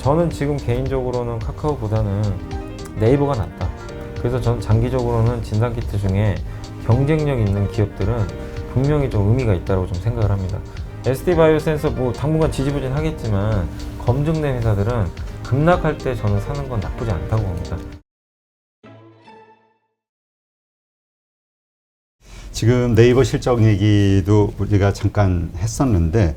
저는 지금 개인적으로는 카카오보다는 네이버가 낫다. 그래서 저는 장기적으로는 진단키트 중에 경쟁력 있는 기업들은 분명히 좀 의미가 있다고 좀 생각을 합니다. SD바이오센서 뭐 당분간 지지부진 하겠지만 검증된 회사들은 급락할 때 저는 사는 건 나쁘지 않다고 봅니다. 지금 네이버 실적 얘기도 우리가 잠깐 했었는데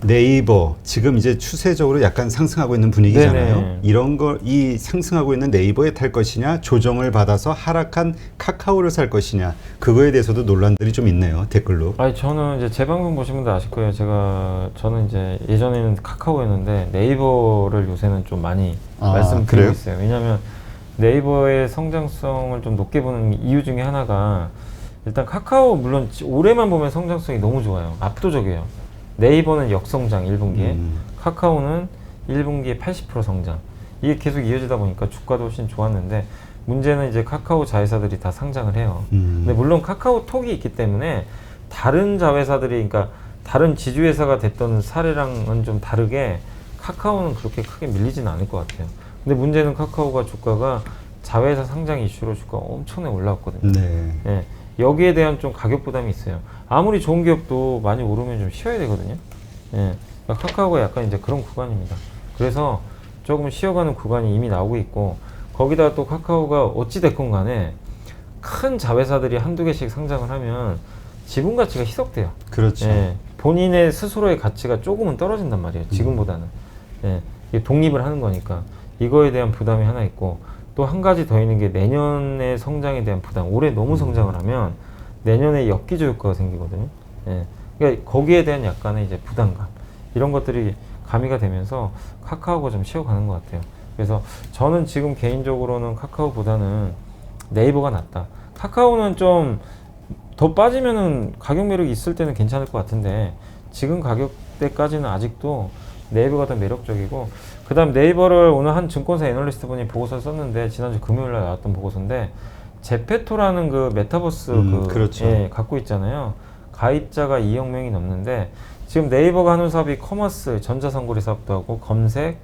네이버 지금 이제 추세적으로 약간 상승하고 있는 분위기잖아요. 네네. 이런 걸 이 상승하고 있는 네이버에 탈 것이냐, 조정을 받아서 하락한 카카오를 살 것이냐, 그거에 대해서도 논란들이 좀 있네요. 댓글로. 아니 저는 이제 제 방송 보신 분들 아실 거예요. 저는 이제 예전에는 카카오였는데 네이버를 요새는 좀 많이 말씀드리고 그래요? 있어요. 왜냐하면 네이버의 성장성을 좀 높게 보는 이유 중에 하나가 일단 카카오 물론 올해만 보면 성장성이 너무 좋아요. 압도적이에요. 네이버는 역성장 1분기에 카카오는 1분기에 80% 성장. 이게 계속 이어지다 보니까 주가도 훨씬 좋았는데 문제는 이제 카카오 자회사들이 다 상장을 해요. 근데 물론 카카오톡이 있기 때문에 다른 자회사들이 그러니까 다른 지주회사가 됐던 사례랑은 좀 다르게 카카오는 그렇게 크게 밀리지는 않을 것 같아요. 근데 문제는 카카오가 주가가 자회사 상장 이슈로 주가가 엄청나게 올라왔거든요. 네. 예, 여기에 대한 좀 가격 부담이 있어요. 아무리 좋은 기업도 많이 오르면 좀 쉬어야 되거든요. 예, 그러니까 카카오가 약간 이제 그런 구간입니다. 그래서 조금 쉬어가는 구간이 이미 나오고 있고 거기다 또 카카오가 어찌됐건 간에 큰 자회사들이 한두 개씩 상장을 하면 지분 가치가 희석돼요. 그렇죠. 예, 본인의 스스로의 가치가 조금은 떨어진단 말이에요. 지금보다는. 예, 이게 독립을 하는 거니까 이거에 대한 부담이 하나 있고 또 한 가지 더 있는 게 내년의 성장에 대한 부담. 올해 너무 성장을 하면 내년에 엽기적 효과가 생기거든요. 예, 그러니까 거기에 대한 약간의 이제 부담감 이런 것들이 가미가 되면서 카카오가 좀 쉬어가는 것 같아요. 그래서 저는 지금 개인적으로는 카카오보다는 네이버가 낫다. 카카오는 좀 더 빠지면은 가격 매력이 있을 때는 괜찮을 것 같은데 지금 가격대까지는 아직도 네이버가 더 매력적이고 그 다음 네이버를 오늘 한 증권사 애널리스트 분이 보고서를 썼는데 지난주 금요일날 나왔던 보고서인데 제페토라는 그 메타버스 그렇죠. 예, 갖고 있잖아요. 가입자가 2억 명이 넘는데 지금 네이버가 하는 사업이 커머스, 전자선거리 사업도 하고 검색,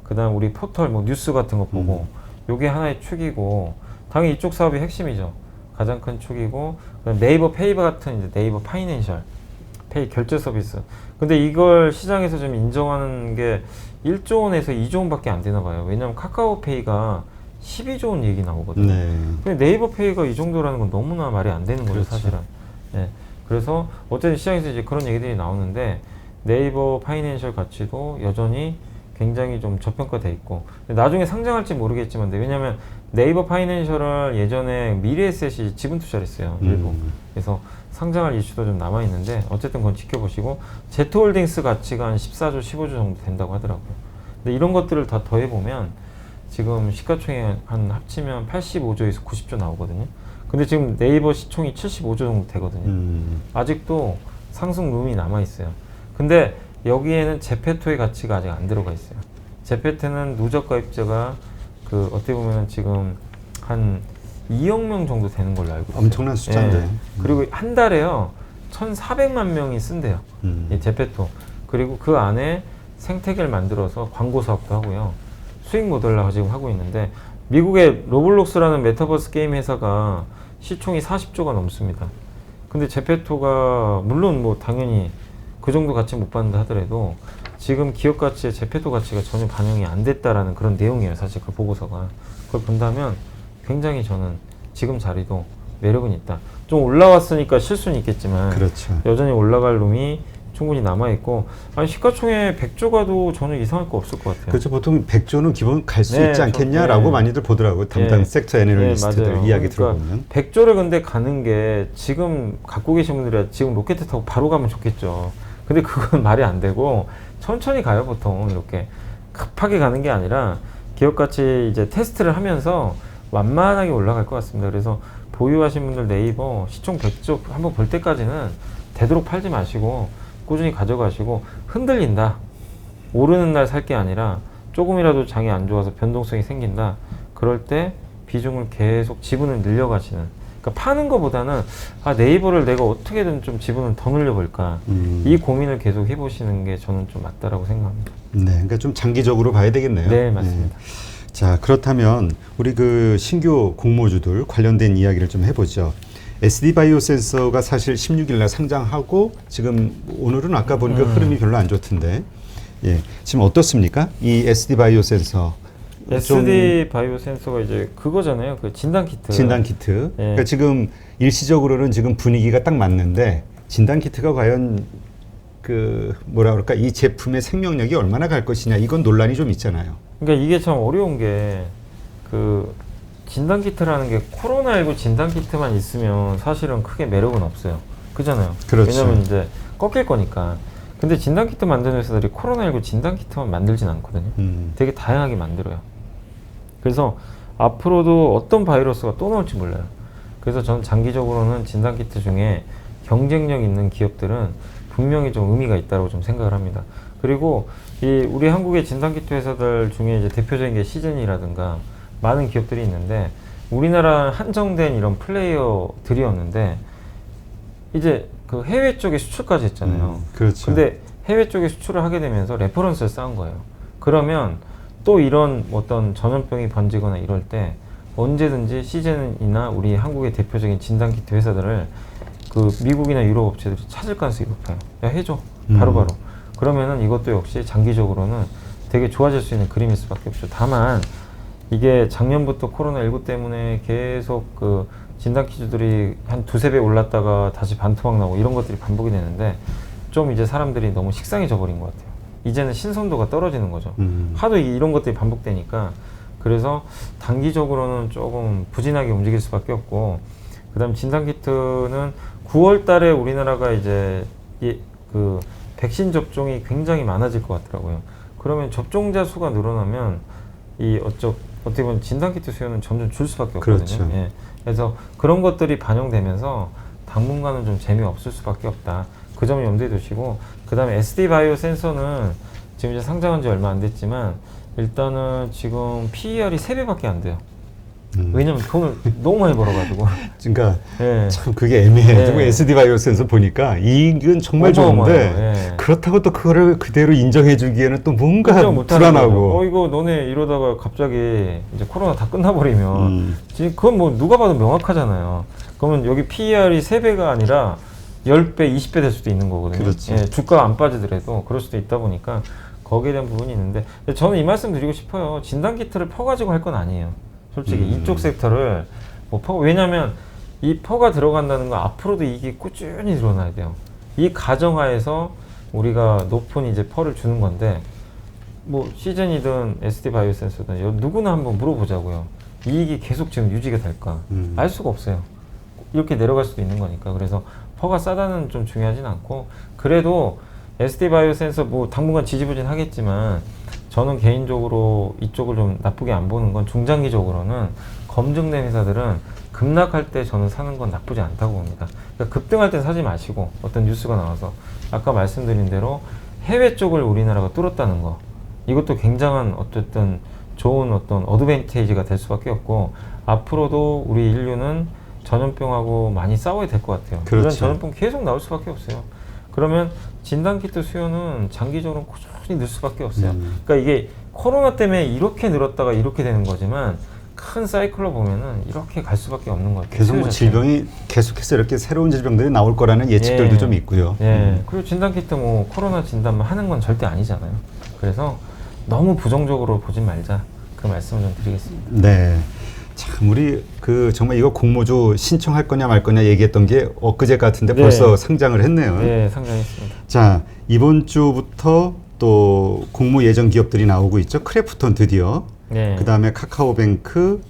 그 다음 우리 포털, 뭐 뉴스 같은 거 보고 요게 하나의 축이고 당연히 이쪽 사업이 핵심이죠. 가장 큰 축이고 네이버 페이바 같은 이제 네이버 파이낸셜 페이 결제 서비스. 근데 이걸 시장에서 좀 인정하는 게 1조 원에서 2조 원밖에 안 되나 봐요. 왜냐면 카카오페이가 12조 원 얘기 나오거든요. 네. 근데 네이버 페이가 이 정도라는 건 너무나 말이 안 되는 거죠, 그렇죠. 사실은. 예. 그래서 어쨌든 시장에서 이제 그런 얘기들이 나오는데 네이버 파이낸셜 가치도 여전히 굉장히 좀 저평가돼 있고 나중에 상장할지 모르겠지만 왜냐면 네이버 파이낸셜을 예전에 미래에셋이 지분 투자를 했어요, 일부. 그래서 상장할 이슈도 좀 남아 있는데 어쨌든 그건 지켜보시고 제트홀딩스 가치가 한 14조, 15조 정도 된다고 하더라고요. 근데 이런 것들을 다 더해보면 지금 시가총액 한 합치면 85조에서 90조 나오거든요. 근데 지금 네이버 시총이 75조 정도 되거든요. 아직도 상승 룸이 남아 있어요. 근데 여기에는 제페토의 가치가 아직 안 들어가 있어요. 제페토는 누적 가입자가 그 어떻게 보면 지금 한 2억 명 정도 되는 걸로 알고 있어요. 엄청난 숫자인데. 예. 그리고 한 달에요 1,400만 명이 쓴대요. 이 제페토. 그리고 그 안에 생태계를 만들어서 광고 사업도 하고요. 수익 모델로 지금 하고 있는데 미국의 로블록스라는 메타버스 게임 회사가 시총이 40조가 넘습니다. 근데 제페토가 물론 뭐 당연히 그 정도 가치 못 받는다 하더라도 지금 기업 가치에 제페토 가치가 전혀 반영이 안 됐다라는 그런 내용이에요. 사실 그 보고서가. 그걸 본다면 굉장히 저는 지금 자리도 매력은 있다. 좀 올라왔으니까 실수는 있겠지만 그렇죠. 여전히 올라갈 룸이 충분히 남아있고 아니 시가총액 100조 가도 전혀 이상할 거 없을 것 같아요. 그렇죠. 보통 100조는 기본 갈 수 네, 있지 않겠냐라고 네. 많이들 보더라고요. 담당 네. 섹터 애널리스트들 네, 맞아요. 이야기 그러니까 들어보면. 100조를 근데 가는 게 지금 갖고 계신 분들이 지금 로켓 타고 바로 가면 좋겠죠. 근데 그건 말이 안 되고 천천히 가요. 보통 이렇게 급하게 가는 게 아니라 기업 가치 이제 테스트를 하면서 완만하게 올라갈 것 같습니다. 그래서 보유하신 분들 네이버 시총 100조 한번 볼 때까지는 되도록 팔지 마시고 꾸준히 가져가시고 흔들린다. 오르는 날 살 게 아니라 조금이라도 장이 안 좋아서 변동성이 생긴다. 그럴 때 비중을 계속 지분을 늘려가시는 그러니까 파는 것보다는 네이버를 내가 어떻게든 좀 지분을 더 늘려볼까 이 고민을 계속 해보시는 게 저는 좀 맞다라고 생각합니다. 네, 그러니까 좀 장기적으로 봐야 되겠네요. 네, 맞습니다. 자, 그렇다면 우리 그 신규 공모주들 관련된 이야기를 좀 해보죠. SD 바이오센서가 사실 16일 날 상장하고 지금 오늘은 아까 보니까 흐름이 별로 안 좋던데, 예, 지금 어떻습니까? 이 SD 바이오센서. SD 바이오센서가 이제 그거잖아요. 그 진단 키트. 진단 키트. 그러니까 지금 일시적으로는 지금 분위기가 딱 맞는데 진단 키트가 과연 그 뭐라 그럴까 이 제품의 생명력이 얼마나 갈 것이냐 이건 논란이 좀 있잖아요. 그러니까 이게 참 어려운 게 그 진단 키트라는 게 코로나19 진단 키트만 있으면 사실은 크게 매력은 없어요. 그잖아요. 그렇죠. 왜냐면 이제 꺾일 거니까. 근데 진단 키트 만드는 회사들이 코로나19 진단 키트만 만들진 않거든요. 되게 다양하게 만들어요. 그래서 앞으로도 어떤 바이러스가 또 나올지 몰라요. 그래서 저는 장기적으로는 진단 키트 중에 경쟁력 있는 기업들은 분명히 좀 의미가 있다고 좀 생각을 합니다. 그리고 이 우리 한국의 진단 키트 회사들 중에 이제 대표적인 게 시즌이라든가 많은 기업들이 있는데 우리나라 한정된 이런 플레이어들이었는데 이제 그 해외 쪽에 수출까지 했잖아요. 그렇죠. 근데 해외 쪽에 수출을 하게 되면서 레퍼런스를 쌓은 거예요. 그러면 또 이런 어떤 전염병이 번지거나 이럴 때 언제든지 시즌이나 우리 한국의 대표적인 진단키트 회사들을 그 미국이나 유럽 업체들이 찾을 가능성이 높아요. 야, 해줘. 바로바로. 그러면은 이것도 역시 장기적으로는 되게 좋아질 수 있는 그림일 수밖에 없죠. 다만 이게 작년부터 코로나19 때문에 계속 그 진단키트들이 한 두세 배 올랐다가 다시 반토막 나고 이런 것들이 반복이 되는데 좀 이제 사람들이 너무 식상해져 버린 것 같아요. 이제는 신선도가 떨어지는 거죠. 하도 이런 것들이 반복되니까. 그래서 단기적으로는 조금 부진하게 움직일 수밖에 없고, 그 다음 진단키트는 9월 달에 우리나라가 이제 그 백신 접종이 굉장히 많아질 것 같더라고요. 그러면 접종자 수가 늘어나면 어떻게 보면 진단키트 수요는 점점 줄 수밖에 없거든요. 그렇죠. 예. 그래서 그런 것들이 반영되면서 당분간은 좀 재미없을 수밖에 없다. 그 점을 염두에 두시고, 그 다음에 SD 바이오 센서는 지금 이제 상장한 지 얼마 안 됐지만 일단은 지금 PER이 3배밖에 안 돼요. 왜냐면 돈을 너무 많이 벌어가지고. 그러니까 예. 참 그게 애매해. 지금 예. SD 바이오 센서 보니까 이익은 정말 좋은데 어마어마해요. 예. 그렇다고 또 그거를 그대로 인정해주기에는 또 뭔가 인정 못하는 불안하고. 거죠. 이거 너네 이러다가 갑자기 이제 코로나 다 끝나버리면 지금 그건 뭐 누가 봐도 명확하잖아요. 그러면 여기 PER이 3배가 아니라 10배, 20배 될 수도 있는 거거든요. 그렇죠. 예, 주가가 안 빠지더라도 그럴 수도 있다 보니까 거기에 대한 부분이 있는데, 저는 이 말씀 드리고 싶어요. 진단키트를 퍼가지고 할 건 아니에요. 솔직히 이쪽 섹터를 왜냐면 이 퍼가 들어간다는 건 앞으로도 이게 꾸준히 늘어나야 돼요. 이 가정하에서 우리가 높은 이제 퍼를 주는 건데, 뭐 시즌이든 SD 바이오센서든 누구나 한번 물어보자고요. 이익이 계속 지금 유지가 될까? 알 수가 없어요. 이렇게 내려갈 수도 있는 거니까. 그래서 퍼가 싸다는 좀 중요하진 않고, 그래도 SD 바이오센서 뭐 당분간 지지부진 하겠지만 저는 개인적으로 이쪽을 좀 나쁘게 안 보는 건, 중장기적으로는 검증된 회사들은 급락할 때 저는 사는 건 나쁘지 않다고 봅니다. 그러니까 급등할 때 사지 마시고, 어떤 뉴스가 나와서 아까 말씀드린 대로 해외 쪽을 우리나라가 뚫었다는 거, 이것도 굉장한 어쨌든 좋은 어떤 어드밴티지가 될 수밖에 없고, 앞으로도 우리 인류는 전염병하고 많이 싸워야 될 것 같아요. 그렇죠. 이런 전염병 계속 나올 수밖에 없어요. 그러면 진단키트 수요는 장기적으로 꾸준히 늘 수밖에 없어요. 그러니까 이게 코로나 때문에 이렇게 늘었다가 이렇게 되는 거지만 큰 사이클로 보면은 이렇게 갈 수밖에 없는 것 같아요. 계속 뭐 질병이 계속해서 이렇게 새로운 질병들이 나올 거라는 예측들도 좀 있고요. 예. 그리고 진단키트 뭐 코로나 진단만 하는 건 절대 아니잖아요. 그래서 너무 부정적으로 보진 말자, 그 말씀을 좀 드리겠습니다. 네. 참 우리 그 정말 이거 공모주 신청할 거냐 말 거냐 얘기했던 게 엊그제 같은데 네. 벌써 상장을 했네요. 네, 상장했습니다. 자, 이번 주부터 또 공모 예정 기업들이 나오고 있죠. 크래프톤 드디어. 네. 그다음에 카카오뱅크,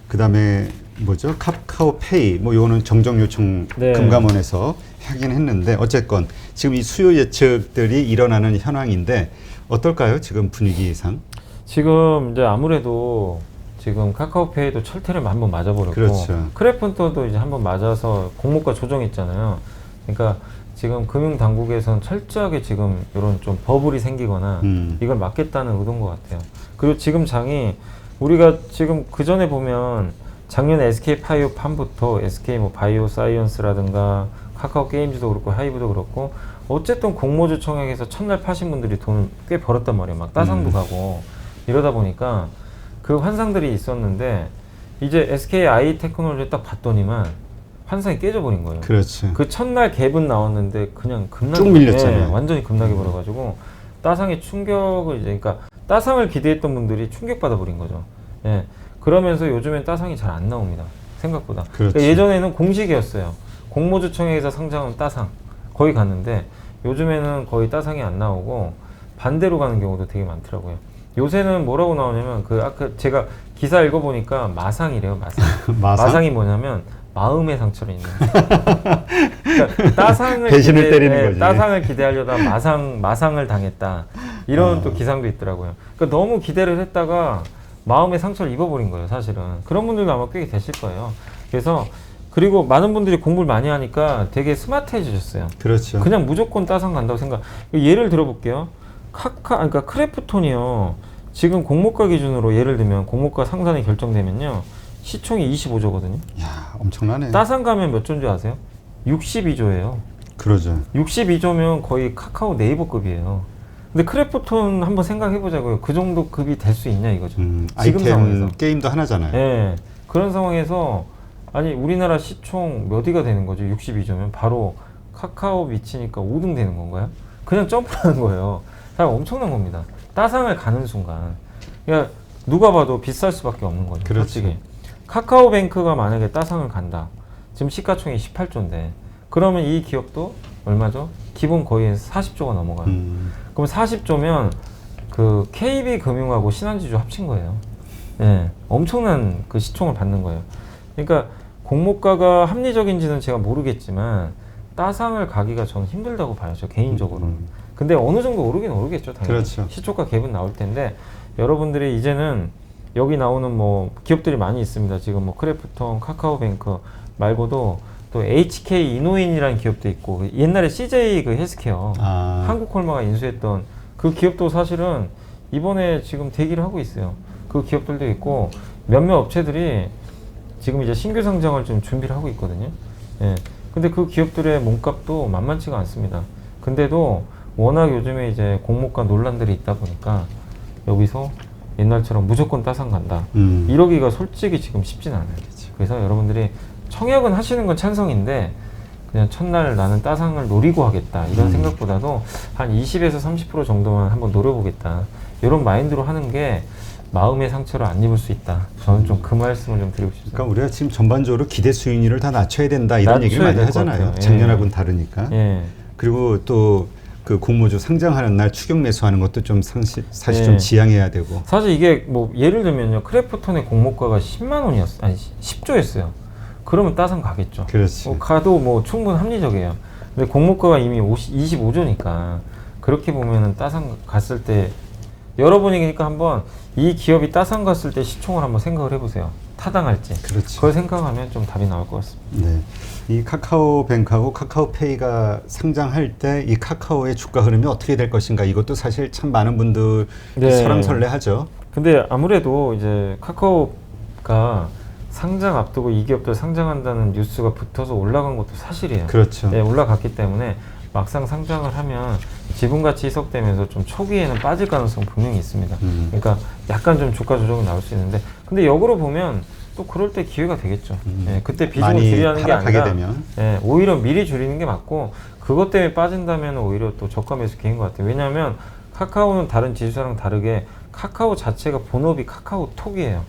그다음에 뭐죠? 카카오페이. 뭐 요거는 정정 요청 네. 금감원에서 하긴 했는데 어쨌건 지금 이 수요 예측들이 일어나는 현황인데 어떨까요? 지금 분위기상? 지금 이제 아무래도 지금 카카오페이도 철퇴를 한번 맞아버렸고, 그렇죠. 크래프톤도 이제 한번 맞아서 공모가 조정했잖아요. 그러니까 지금 금융당국에서는 철저하게 지금 이런 좀 버블이 생기거나 이걸 막겠다는 의도인 것 같아요. 그리고 지금 장이 우리가 지금 그 전에 보면 작년에 SK 파이오팜부터 SK 뭐 바이오사이언스라든가 카카오 게임즈도 그렇고 하이브도 그렇고 어쨌든 공모주 청약에서 첫날 파신 분들이 돈을 꽤 벌었단 말이에요. 막 따상도 가고 이러다 보니까 그 환상들이 있었는데 이제 SK 아이 테크놀로지 딱 봤더니만 환상이 깨져버린 거예요. 그렇죠. 그 첫날 갭은 나왔는데 그냥 급락이 쭉 밀렸잖아요. 완전히 급락이 벌어가지고 따상의 충격을 이제 그러니까 따상을 기대했던 분들이 충격받아 버린 거죠. 예. 그러면서 요즘엔 따상이 잘 안 나옵니다. 생각보다. 그렇죠. 그러니까 예전에는 공식이었어요. 공모주청약에서 상장하면 따상 거의 갔는데 요즘에는 거의 따상이 안 나오고 반대로 가는 경우도 되게 많더라고요. 요새는 뭐라고 나오냐면 그 아까 제가 기사 읽어보니까 마상이래요. 마상. 마상? 마상이 뭐냐면 마음의 상처를 입는. 그러니까 따상을 배신을 때리는 거지. 따상을 기대하려다 마상을 당했다. 이런 또 기상도 있더라고요. 그러니까 너무 기대를 했다가 마음의 상처를 입어버린 거예요. 사실은 그런 분들도 아마 꽤 되실 거예요. 그래서 그리고 많은 분들이 공부를 많이 하니까 되게 스마트해지셨어요. 그렇죠. 그냥 무조건 따상 간다고 생각. 예를 들어볼게요. 그러니까 크래프톤이요. 지금 공모가 기준으로 예를 들면 공모가 상단이 결정되면요. 시총이 25조거든요. 야, 엄청나네. 따상 가면 몇 조인지 아세요? 62조예요. 그러죠. 62조면 거의 카카오 네이버급이에요. 근데 크래프톤 한번 생각해보자고요. 그 정도 급이 될 수 있냐 이거죠. 지금 아이템 상황에서. 게임도 하나잖아요. 예. 그런 상황에서 아니 우리나라 시총 몇 위가 되는 거죠? 62조면 바로 카카오 미치니까 5등 되는 건가요? 그냥 점프하는 거예요. 다 엄청난 겁니다. 따상을 가는 순간. 그러니까 누가 봐도 비쌀 수밖에 없는 거죠. 그렇죠. 솔직히. 카카오뱅크가 만약에 따상을 간다. 지금 시가총이 18조인데 그러면 이 기업도 얼마죠? 기본 거의 40조가 넘어가요. 그럼 40조면 그 KB금융하고 신한지주 합친 거예요. 예, 엄청난 그 시총을 받는 거예요. 그러니까 공모가가 합리적인지는 제가 모르겠지만 따상을 가기가 저는 힘들다고 봐요. 저 개인적으로는. 근데 어느 정도 오르긴 오르겠죠. 당연히. 그렇죠. 시초가 갭은 나올 텐데 여러분들이 이제는 여기 나오는 뭐 기업들이 많이 있습니다. 지금 뭐 크래프톤, 카카오뱅크 말고도 또 HK 이노인이라는 기업도 있고 옛날에 CJ 그 헬스케어 한국콜마가 인수했던 그 기업도 사실은 이번에 지금 대기를 하고 있어요. 그 기업들도 있고 몇몇 업체들이 지금 이제 신규 상장을 좀 준비를 하고 있거든요. 예. 근데 그 기업들의 몸값도 만만치가 않습니다. 근데도 워낙 요즘에 이제 공모가 논란들이 있다 보니까 여기서 옛날처럼 무조건 따상 간다. 이러기가 솔직히 지금 쉽진 않아요. 그래서 여러분들이 청약은 하시는 건 찬성인데 그냥 첫날 나는 따상을 노리고 하겠다. 이런 생각보다도 한 20에서 30% 정도만 한번 노려보겠다. 이런 마인드로 하는 게 마음의 상처를 안 입을 수 있다. 저는 좀 그 말씀을 좀 드리고 싶습니다. 그러니까 우리가 지금 전반적으로 기대 수익률을 다 낮춰야 된다 이런 얘기를 많이 하잖아요. 예. 작년하고는 다르니까. 예. 그리고 또 그 공모주 상장하는 날 추격 매수하는 것도 좀 사실 좀 지양해야 되고. 사실 이게 뭐 예를 들면요. 크래프톤의 공모가가 10만 원이었어요. 아니 10조였어요. 그러면 따상 가겠죠. 그렇지. 가도 뭐 충분 합리적이에요. 근데 공모가가 이미 25조니까 그렇게 보면은 따상 갔을 때 여러분이니까 한번 이 기업이 따상 갔을 때 시총을 한번 생각을 해보세요. 타당할지. 그렇지. 그걸 생각하면 좀 답이 나올 것 같습니다. 네. 이 카카오뱅크하고 카카오페이가 상장할 때 이 카카오의 주가 흐름이 어떻게 될 것인가 이것도 사실 참 많은 분들이 설왕설래하죠. 근데 아무래도 이제 카카오가 상장 앞두고 이 기업들 상장한다는 뉴스가 붙어서 올라간 것도 사실이에요. 그렇죠. 네, 올라갔기 때문에 막상 상장을 하면 지분가치 희석되면서 좀 초기에는 빠질 가능성 분명히 있습니다. 그러니까 약간 좀 주가 조정이 나올 수 있는데 근데 역으로 보면 또 그럴 때 기회가 되겠죠. 예, 그때 비중을 줄이라는 게 아니라 예, 오히려 미리 줄이는 게 맞고 그것 때문에 빠진다면 오히려 또 저가 매수 기회인 것 같아요. 왜냐하면 카카오는 다른 지주사랑 다르게 카카오 자체가 본업이 카카오톡이에요.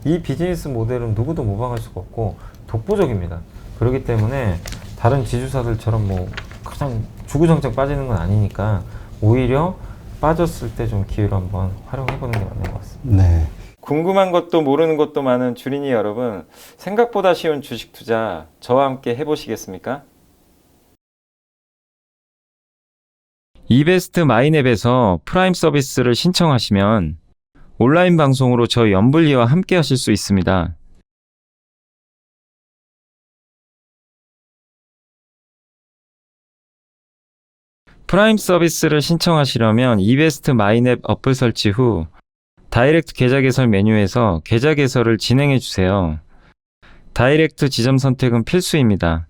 이 비즈니스 모델은 누구도 모방할 수가 없고 독보적입니다. 그렇기 때문에 다른 지주사들처럼 뭐 그냥 주구장창 빠지는 건 아니니까 오히려 빠졌을 때 좀 기회로 한번 활용해보는 게 맞는 것 같습니다. 네. 궁금한 것도 모르는 것도 많은 주린이 여러분, 생각보다 쉬운 주식 투자 저와 함께 해보시겠습니까? 이베스트 마이넷에서 프라임 서비스를 신청하시면 온라인 방송으로 저희 염블리와 함께 하실 수 있습니다. 프라임 서비스를 신청하시려면 이베스트 마이넷 어플 설치 후 다이렉트 계좌 개설 메뉴에서 계좌 개설을 진행해 주세요. 다이렉트 지점 선택은 필수입니다.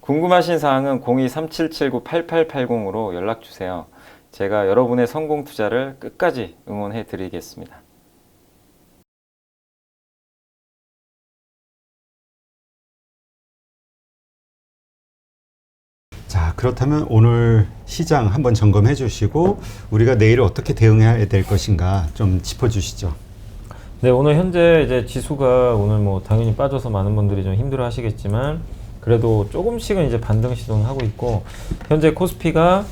궁금하신 사항은 02-3779-8880으로 연락주세요. 제가 여러분의 성공 투자를 끝까지 응원해 드리겠습니다. 자, 그렇다면 오늘 시장 한번 점검해 주시고 우리가 내일 어떻게 대응해야 될 것인가 좀 짚어 주시죠. 네, 오늘 현재 이제 지수가 오늘 뭐 당연히 빠져서 많은 분들이 좀 힘들어 하시겠지만 그래도 조금씩은 이제 반등 시도는 하고 있고, 현재 코스피가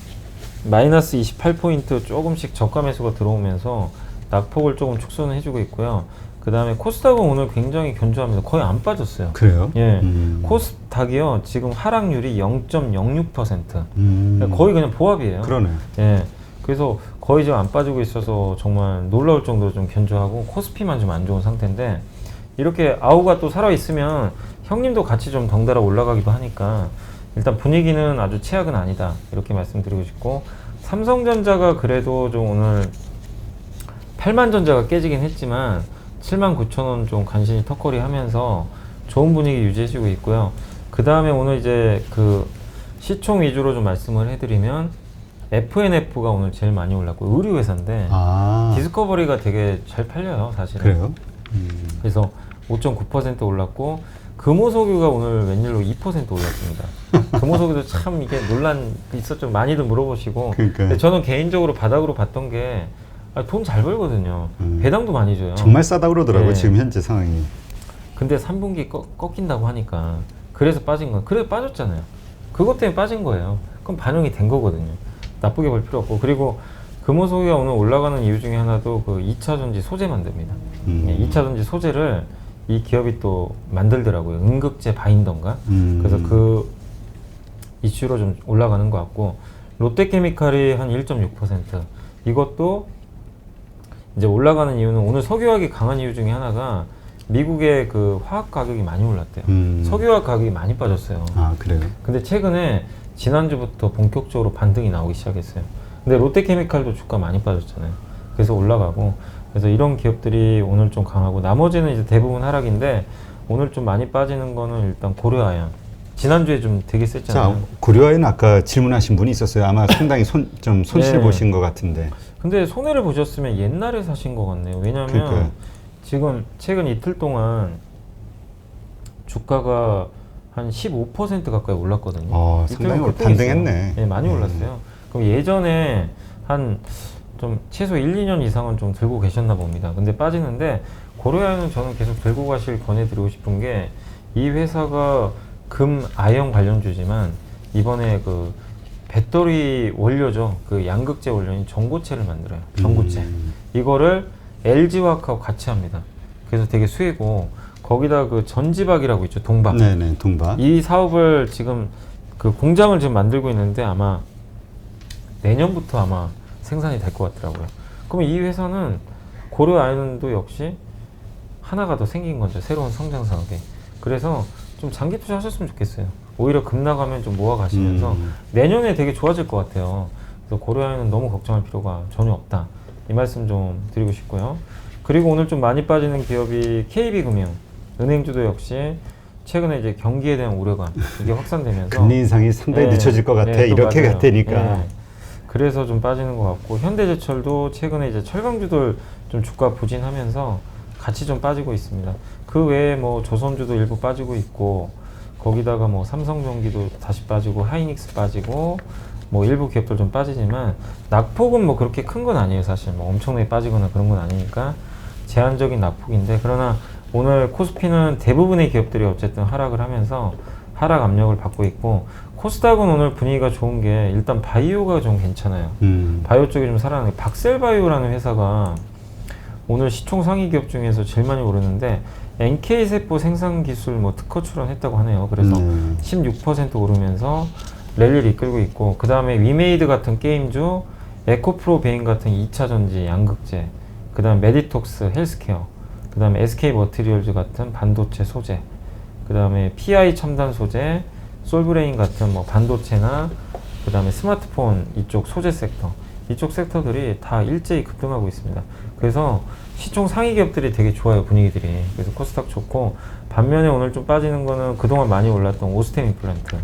마이너스 28포인트 조금씩 저가 매수가 들어오면서 낙폭을 조금 축소는 해주고 있고요. 그 다음에 코스닥은 오늘 굉장히 견조합니다. 거의 안 빠졌어요. 그래요? 예, 코스닥이요 지금 하락률이 0.06%. 음. 거의 그냥 보합이에요. 그러네. 예, 그래서 거의 지금 안 빠지고 있어서 정말 놀라울 정도로 좀 견조하고 코스피만 좀 안 좋은 상태인데, 이렇게 아우가 또 살아 있으면 형님도 같이 좀 덩달아 올라가기도 하니까 일단 분위기는 아주 최악은 아니다 이렇게 말씀드리고 싶고, 삼성전자가 그래도 좀 오늘 8만전자가 깨지긴 했지만 79,000원 좀 간신히 턱걸이 하면서 좋은 분위기 유지해주고 있고요. 그 다음에 오늘 이제 그 시총 위주로 좀 말씀을 해드리면 FNF가 오늘 제일 많이 올랐고, 의류회사인데 디스커버리가 되게 잘 팔려요 사실은. 그래요? 그래서 5.9% 올랐고, 금호석유가 오늘 웬일로 2% 올랐습니다. 금호석유도 참 이게 논란 있었죠. 많이들 물어보시고. 그러니까요. 근데 저는 개인적으로 바닥으로 봤던 게 돈 잘 벌거든요. 배당도 많이 줘요. 정말 싸다 그러더라고요. 네. 지금 현재 상황이. 근데 3분기 꺾인다고 하니까 그래서 빠진 거. 그래서 빠졌잖아요. 그것 때문에 빠진 거예요. 그럼 반영이 된 거거든요. 나쁘게 볼 필요 없고. 그리고 금호석유가 오늘 올라가는 이유 중에 하나도 그 2차전지 소재 만듭니다. 2차전지 소재를 이 기업이 또 만들더라고요. 음극재 바인더인가? 그래서 그 이슈로 좀 올라가는 것 같고, 롯데케미칼이 한 1.6%. 이것도 이제 올라가는 이유는 오늘 석유화학이 강한 이유 중에 하나가 미국의 그 화학 가격이 많이 올랐대요. 석유화학 가격이 많이 빠졌어요. 아, 그래요? 근데 최근에 지난주부터 본격적으로 반등이 나오기 시작했어요. 근데 롯데케미칼도 주가 많이 빠졌잖아요. 그래서 올라가고, 그래서 이런 기업들이 오늘 좀 강하고, 나머지는 이제 대부분 하락인데 오늘 좀 많이 빠지는 거는 일단 고려아연. 지난주에 좀 되게 셌잖아요. 자, 고려아연 아까 질문하신 분이 있었어요. 아마 상당히 좀 손실 네. 보신 것 같은데. 근데 손해를 보셨으면 옛날에 사신 것 같네요. 왜냐하면 그러니까요. 지금 최근 이틀 동안 주가가 한 15% 가까이 올랐거든요. 상당히 이틀은 반등했네. 네, 많이 올랐어요. 그럼 예전에 한 좀 최소 1, 2년 이상은 좀 들고 계셨나 봅니다. 근데 빠지는데, 고려아연은 저는 계속 들고 가실 권해드리고 싶은 게, 이 회사가 금 아연 관련주지만 이번에 그 배터리 원료죠. 그 양극재 원료인 전고체를 만들어요. 전고체. 이거를 LG화학하고 같이 합니다. 그래서 되게 수혜고, 거기다 그 전지박이라고 있죠. 동박. 네네, 동박. 이 사업을 지금 그 공장을 지금 만들고 있는데 아마 내년부터 아마 생산이 될 것 같더라고요. 그러면 이 회사는 고려아연도 역시 하나가 더 생긴 거죠. 새로운 성장 사업에. 그래서 좀 장기 투자하셨으면 좋겠어요. 오히려 급 나가면 좀 모아 가시면서 내년에 되게 좋아질 것 같아요. 그래서 고려아연은 너무 걱정할 필요가 전혀 없다. 이 말씀 좀 드리고 싶고요. 그리고 오늘 좀 많이 빠지는 기업이 KB금융, 은행주도 역시 최근에 이제 경기에 대한 우려감 이게 확산되면서 금리 인상이 상당히 늦춰질 것 같아. 또 이렇게 맞아요. 되니까. 그래서 좀 빠지는 것 같고, 현대제철도 최근에 이제 철강주들 좀 주가 부진하면서 같이 좀 빠지고 있습니다. 그 외에 뭐 조선주도 일부 빠지고 있고, 거기다가 뭐 삼성전기도 다시 빠지고, 하이닉스 빠지고, 뭐 일부 기업들 좀 빠지지만 낙폭은 뭐 그렇게 큰 건 아니에요. 사실 뭐 엄청나게 빠지거나 그런 건 아니니까 제한적인 낙폭인데, 그러나 오늘 코스피는 대부분의 기업들이 어쨌든 하락을 하면서 하락 압력을 받고 있고, 코스닥은 오늘 분위기가 좋은 게 일단 바이오가 좀 괜찮아요. 바이오 쪽이 좀 살아나는 게, 박셀바이오라는 회사가 오늘 시총 상위 기업 중에서 제일 많이 오르는데, NK세포 생산기술 뭐 특허 출원했다고 하네요. 그래서 16% 오르면서 랠리를 이끌고 있고, 그 다음에 위메이드 같은 게임주, 에코프로 베인 같은 2차전지 양극재, 그 다음 메디톡스 헬스케어, 그 다음에 SK 머티리얼즈 같은 반도체 소재, 그다음에 PI 첨단 소재, 솔브레인 같은 뭐 반도체나 그다음에 스마트폰 이쪽 소재 섹터, 이쪽 섹터들이 다 일제히 급등하고 있습니다. 그래서 시총 상위 기업들이 되게 좋아요, 분위기들이. 그래서 코스닥 좋고, 반면에 오늘 좀 빠지는 거는 그동안 많이 올랐던 오스템 임플란트.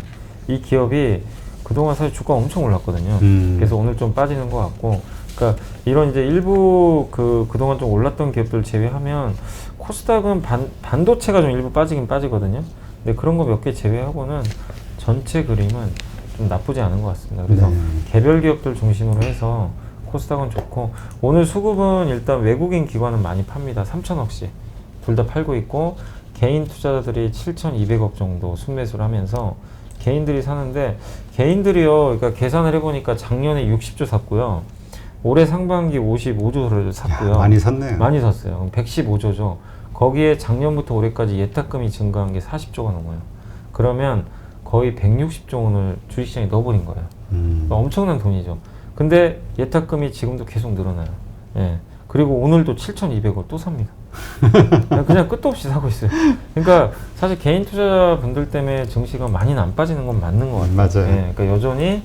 이 기업이 그동안 사실 주가가 엄청 올랐거든요. 그래서 오늘 좀 빠지는 것 같고, 그러니까 이런 이제 일부 그동안 좀 올랐던 기업들 제외하면 코스닥은 반도체가 좀 일부 빠지긴 빠지거든요. 근데 그런 거 몇 개 제외하고는 전체 그림은 좀 나쁘지 않은 것 같습니다. 그래서 네. 개별 기업들 중심으로 해서 코스닥은 좋고, 오늘 수급은 일단 외국인 기관은 많이 팝니다. 3천억씩 둘 다 팔고 있고, 개인 투자자들이 7,200억 정도 순매수를 하면서 개인들이 사는데, 개인들이요, 그러니까 계산을 해보니까 작년에 60조 샀고요, 올해 상반기 55조를 샀고요. 야, 많이 샀네요. 많이 샀어요. 115조죠. 거기에 작년부터 올해까지 예탁금이 증가한 게 40조가 넘어요. 그러면 거의 160조 원을 주식시장에 넣어버린 거예요. 그러니까 엄청난 돈이죠. 근데 예탁금이 지금도 계속 늘어나요. 예. 그리고 오늘도 7,200원 또 삽니다. 그냥 끝도 없이 사고 있어요. 그러니까 사실 개인 투자자분들 때문에 증시가 많이는 안 빠지는 건 맞는 것 같아요. 맞아요. 예. 그러니까 여전히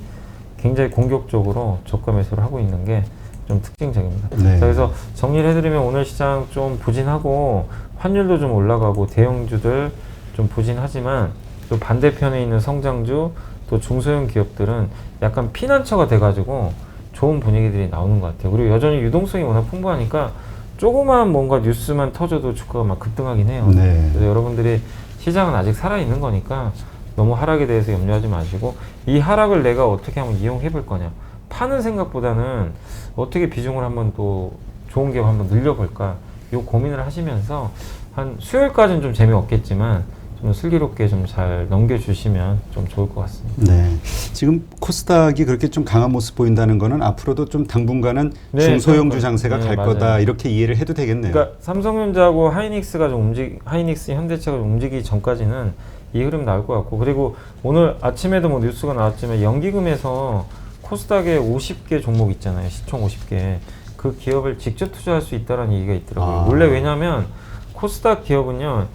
굉장히 공격적으로 저가 매수를 하고 있는 게 좀 특징적입니다. 네. 자, 그래서 정리를 해드리면 오늘 시장 좀 부진하고 환율도 좀 올라가고 대형주들 좀 부진하지만, 또 반대편에 있는 성장주 또 중소형 기업들은 약간 피난처가 돼가지고 좋은 분위기들이 나오는 것 같아요. 그리고 여전히 유동성이 워낙 풍부하니까 조그만 뭔가 뉴스만 터져도 주가가 막 급등하긴 해요. 네. 그래서 여러분들이 시장은 아직 살아있는 거니까 너무 하락에 대해서 염려하지 마시고, 이 하락을 내가 어떻게 한번 이용해 볼 거냐, 파는 생각보다는 어떻게 비중을 한번 또 좋은 기업 한번 늘려볼까, 요 고민을 하시면서 한 수요일까지는 좀 재미없겠지만 좀 슬기롭게 좀 잘 넘겨주시면 좀 좋을 것 같습니다. 네. 지금 코스닥이 그렇게 좀 강한 모습 보인다는 거는 앞으로도 좀 당분간은 네, 중소형주 그럴 장세가 거예요. 갈 네, 거다, 맞아요. 이렇게 이해를 해도 되겠네요. 그러니까 삼성전자하고 하이닉스가 좀 하이닉스, 현대차가 좀 움직이기 전까지는 이 흐름 나올 것 같고, 그리고 오늘 아침에도 뭐 뉴스가 나왔지만 연기금에서 코스닥에 50개 종목 있잖아요. 시총 50개. 그 기업을 직접 투자할 수 있다는 얘기가 있더라고요. 아. 원래 왜냐면 코스닥 기업은요,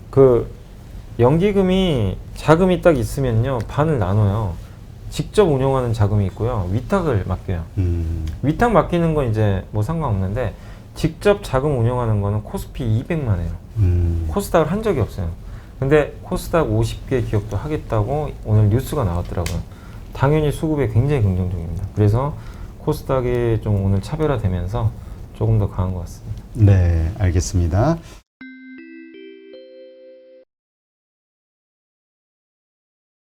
그 연기금이 자금이 딱 있으면요, 반을 나눠요. 직접 운용하는 자금이 있고요, 위탁을 맡겨요. 위탁 맡기는 건 이제 뭐 상관없는데, 직접 자금 운용하는 거는 코스피 200만이에요. 코스닥을 한 적이 없어요. 근데 코스닥 50개 기업도 하겠다고 오늘 뉴스가 나왔더라고요. 당연히 수급에 굉장히 긍정적입니다. 그래서 코스닥이 좀 오늘 차별화되면서 조금 더 강한 것 같습니다. 네, 알겠습니다.